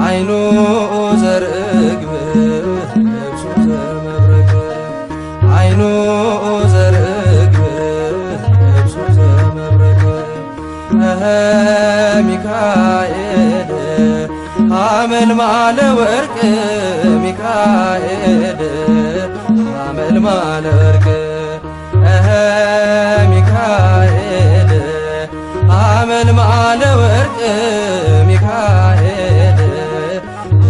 አይኑ ዘርግብ ልብሱ ዘመብረቅ አይኑ ዘርግብ ልብሱ ዘመብረቅ ሚካኤል ሐመልማለ ወርቅ ሚካኤል ሐመልማለ ወርቅ ሚካኤል ሐመልማለ ወርቅ ሚካኤል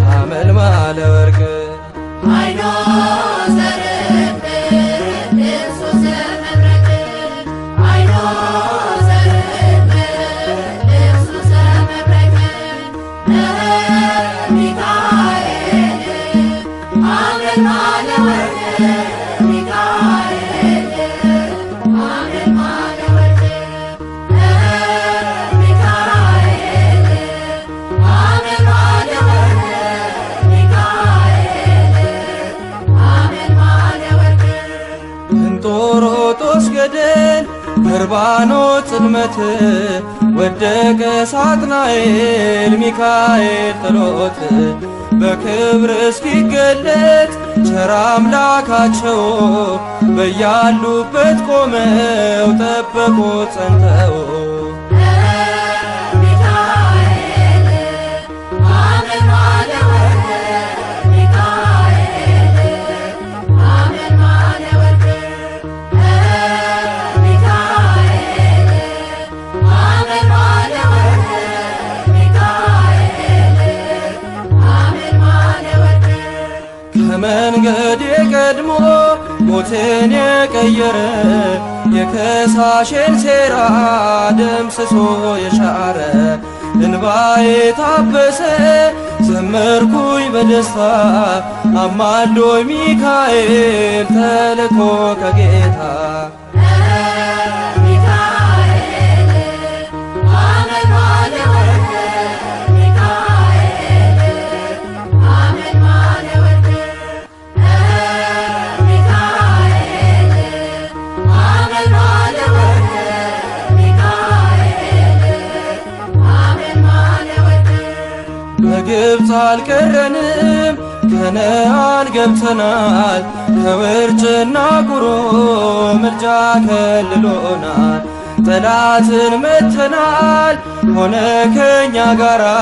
ሐመልማለ ወርቅ አይኑ ዘርግብ ልብሱ ዘመብረቅ አይኑ ዘርግብ ልብሱ ዘመብረቅ ሚካኤል ሐመልማለ ወርቅ ሚካኤል ሐመልማለ ወርቅ ሚካኤል ሐመልማለ ወርቅ ሚካኤል ሐመልማለ ወርቅ እንጦሮጦስ ገደል በርባኖስ ጽልመት ወደቀ ሳጥናኤል ሚካኤል ጥሎት በክብር እስኪገለጥ ቸር አምላካቸው በያሉበት ቆመው ጠበቁት ጸንተው ሚካኤል ሐመልማለ ወርቅ ሚካኤል ሐመልማለ ወርቅ ሚካኤል ሐመልማለ ወርቅ ሚካኤል ሐመልማለ ወርቅ ከመንገድ የቀድሞ ሞትን የቀየረ የከሳሽን ሴራ ደምስሶ የሻረ እንባዬ ታበሰ ዘመርኩኝ በደስታ አማልዶኝ ሚካኤል ተልኮ ከጌታ ሚካኤል ሐመልማለ ወርቅ ሚካኤል ሐመልማለ ወርቅ ሚካኤል ሐመልማለ ወርቅ ሚካኤል ሐመልማለ ወርቅ በግብፅ አልቀረንም ከነዓን ገብተናል ከውርጭና ቁሮ ምልጃ ከልሎናል ጠላትን መተናል ሆነ ከኛ ጋራ